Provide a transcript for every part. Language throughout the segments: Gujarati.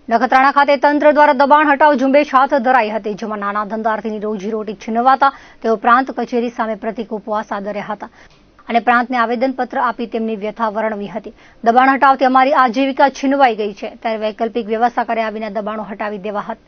નખત્રાણા ખાતે તંત્ર દ્વારા દબાણ હટાવ ઝુંબેશ હાથ ધરાઈ હતી, જેમાં નાના ધંધાર્થીની રોજીરોટી છીનવાતા તેઓ પ્રાંત કચેરી સામે પ્રતિક ઉપવાસ આદર્યા હતા અને પ્રાંતને આવેદનપત્ર આપી તેમની વ્યથા વર્ણવી હતી. દબાણ હટાવથી અમારી આજીવિકા છીનવાઈ ગઈ છે, ત્યારે વૈકલ્પિક વ્યવસ્થા કર્યા વિના દબાણો હટાવી દેવા હતા,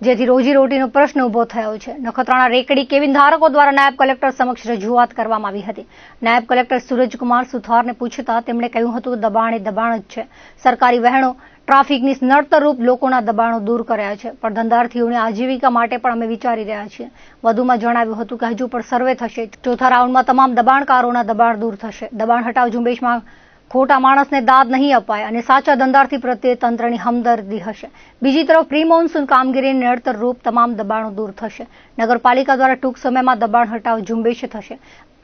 જેથી રોજીરોટીનો પ્રશ્ન ઉભો થયો છે. નખત્રાણા રેકડી કેબિન ધારકો દ્વારા નાયબ કલેક્ટર સમક્ષ રજૂઆત કરવામાં આવી હતી. નાયબ કલેક્ટર સૂરજકુમાર સુથારને પૂછતા તેમણે કહ્યું હતું કે દબાણ એ દબાણ જ છે. સરકારી વહેણો ટ્રાફિકની નડતરરૂપ લોકોના દબાણો દૂર કર્યા છે, પણ ધંધાર્થીઓની આજીવિકા માટે પણ અમે વિચારી રહ્યા છીએ. વધુમાં જણાવ્યું હતું કે હજુ પણ સર્વે થશે. ચોથા રાઉન્ડમાં તમામ દબાણકારોના દબાણ દૂર થશે. દબાણ હટાવ ઝુંબેશમાં ખોટા માણસને દાદ નહીં અપાય અને સાચા ધંધાર્થી પ્રત્યે તંત્રની હમદર્દી હશે. બીજી તરફ પ્રી મોન્સૂન કામગીરીની નડતરરૂપ તમામ દબાણો દૂર થશે. નગરપાલિકા દ્વારા ટૂંક સમયમાં દબાણ હટાવ ઝુંબેશ થશે.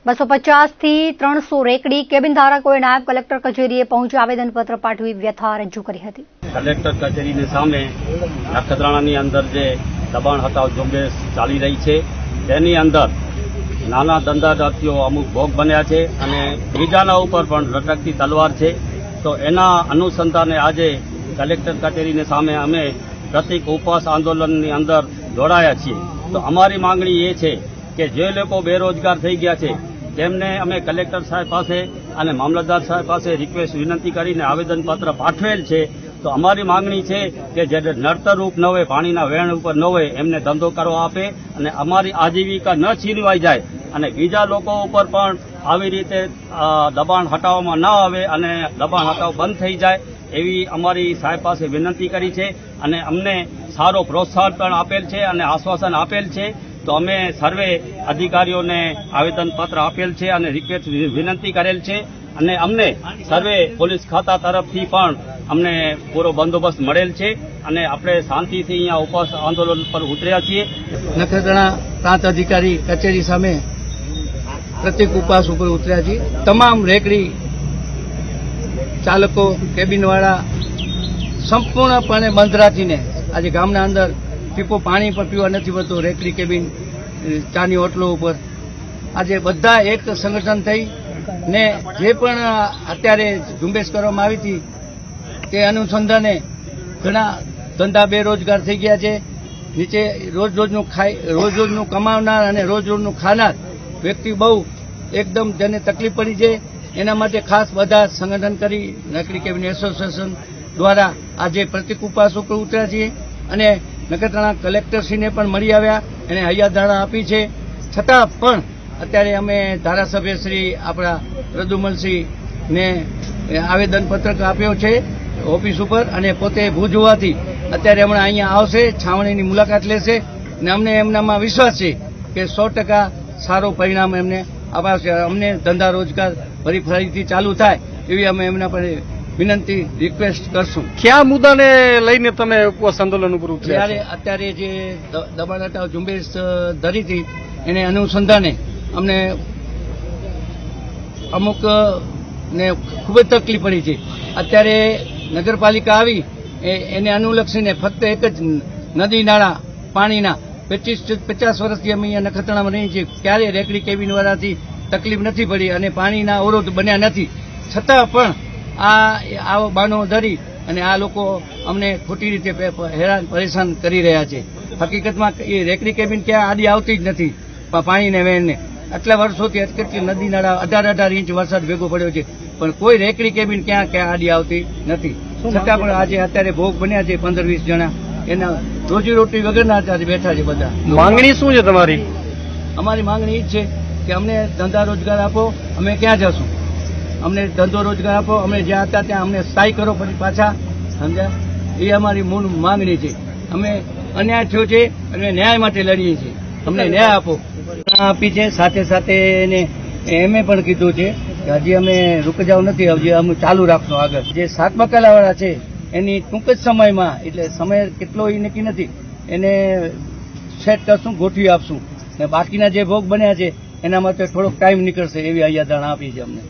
250 થી 300 રેકડી કેબિન ધારકોએ નાયબ કલેક્ટર કચેરીએ પહોંચી આવેદનપત્ર પાઠવી વ્યથા રજૂ કરી હતી. કલેક્ટર કચેરીની સામે નખત્રાણાની અંદર જે દબાણ હટાવ ઝુંબેશ ચાલી રહી છે તેની અંદર નાના ધંધાદારીઓ અમુક ભોગ બન્યા છે અને બીજાના ઉપર પણ લટકતી તલવાર છે. તો એના અનુસંધાને આજે કલેક્ટર કચેરીની સામે અમે પ્રતિક ઉપવાસ આંદોલનની અંદર જોડાયા છીએ. તો અમારી માંગણી એ છે કે જે લોકો બેરોજગાર થઈ ગયા છે તેમને અમે કલેક્ટર સાહેબ પાસે અને મામલતદાર સાહેબ પાસે રિક્વેસ્ટ વિનંતી કરીને આવેદનપત્ર પાઠવેલ છે. તો અમારી માંગણી છે કે જે નડતરરૂપ ન હોય, પાણીના વેણ ઉપર ન હોય, એમને ધંધો કરવા આપે અને અમારી આજીવિકા ન છીનવાઈ જાય અને બીજા લોકો ઉપર પણ આવી રીતે દબાણ હટાવવામાં ન આવે અને દબાણ હટાવ બંધ થઈ જાય એવી અમારી સાહેબ પાસે વિનંતી કરી છે અને અમને સારો પ્રોત્સાહન પણ આપેલ છે અને આશ્વાસન આપેલ છે. તો અમે સર્વે અધિકારીઓને આવેદનપત્ર આપેલ છે અને રિક્વેસ્ટ વિનંતી કરેલ છે અને અમને સર્વે પોલીસ ખાતા તરફથી પણ અમને પૂરો બંદોબસ્ત મળેલ છે અને આપણે શાંતિથી અહીંયા ઉપવાસ આંદોલન પર ઉતર્યા છીએ. નખત્રાણા પ્રાંત અધિકારી કચેરી સામે પ્રતિક ઉપવાસ ઉપર ઉતર્યા છીએ. તમામ રેકડી ચાલકો, કેબિનવાળા સંપૂર્ણપણે બંધ રાખીને આજે ગામના અંદર ટીપો પાણી પણ પીવા નથી પડતું. રેકડી કેબિન, ચાની હોટલો ઉપર આજે બધા એક સંગઠન થઈ ને જે પણ અત્યારે ઝુંબેશ કરવામાં આવી હતી તે અનુસંધાને ઘણા ધંધા બેરોજગાર થઈ ગયા છે. નીચે રોજ-રોજનું કમાવનાર અને રોજ-રોજનું ખાનાર વ્યક્તિ બહુ એકદમ જેને તકલીફ પડી છે. એના માટે ખાસ બધા સંગઠન કરી રેકડી કેબિન એસોસિએશન દ્વારા આજે પ્રતિક ઉપવાસ ઉપર ઉતર્યા છીએ અને નખત્રાણા કલેક્ટરશ્રીને પણ મળી આવ્યા અને હૈયાધારણા આપી છે. છતાં પણ અત્યારે અમે ધારાસભ્ય શ્રી આપણા પ્રદ્યુમનસિંહને આવેદનપત્રક આપ્યો છે ઓફિસ ઉપર અને પોતે ભુજ હોવાથી અત્યારે હમણાં અહીંયા આવશે, છાવણીની મુલાકાત લેશે અને અમને એમનામાં વિશ્વાસ છે કે 100% સારું પરિણામ એમને અપાશે. અમને ધંધા રોજગાર ફરીથી ચાલુ થાય એવી અમે એમના પર વિનંતી રિક્વેસ્ટ કરશું. કયા મુદ્દાને લઈને તમે ઉપવાસ આંદોલન ઉપર ઉતર્યા? અત્યારે જે દબાણ હટાવ ઝુંબેશ ધરી હતી એને અનુસંધાને અમને અમુક ને ખૂબ જ તકલીફ પડી છે. અત્યારે નગરપાલિકા આવી એને અનુલક્ષીને ફક્ત એક જ નદી નાળા પાણીના 50 વર્ષથી અમે અહીંયા નખત્રાણામાં રહીએ છીએ. ક્યારે રેકડી કેબિનવાળાથી તકલીફ નથી પડી અને પાણીના અવરોધ બન્યા નથી. છતાં પણ આ બાનો ધરી અને આ લોકો અમને ખોટી રીતે હેરાન પરેશાન કરી રહ્યા છે. હકીકતમાં એ રેકડી કેબિન ક્યાં આડી આવતી જ નથી પાણીને વેણને. આટલા વર્ષોથી કેટલી નદી નાળા 18 ઇંચ વરસાદ ભેગો પડ્યો છે પણ કોઈ રેકડી કેબિન ક્યાં આડી આવતી નથી. છતાં પણ આજે અત્યારે ભોગ બન્યા છે 15-20 જણા. એના રોજીરોટી વગરના અત્યારે બેઠા છે બધા. માંગણી શું છે તમારી? અમારી માંગણી એ જ છે કે અમને ધંધા રોજગાર આપો. અમે ક્યાં જશું? અમને ધંધો રોજગાર આપો. અમે જ્યાં હતા ત્યાં અમને સ્થાયી કરો ફરી પાછા. સમજ્યા? એ અમારી મૂળ માંગણી છે. અમે અન્યાય થયો છે અને ન્યાય માટે લડીએ છીએ. અમને ન્યાય આપો આપી છે. સાથે સાથે એને એમે પણ કીધું છે કે હજી અમે રૂકજાવ નથી, હજી અમે ચાલુ રાખશું આગળ. જે 7 મકાલાવાળા છે એની ટૂંક જ સમયમાં, એટલે સમય કેટલો એ નક્કી નથી, એને સેટ કરશું, ગોઠવી આપશું ને બાકીના જે ભોગ બન્યા છે એના માટે થોડોક ટાઈમ નીકળશે એવી હૈયાધારણા આપી છે અમને.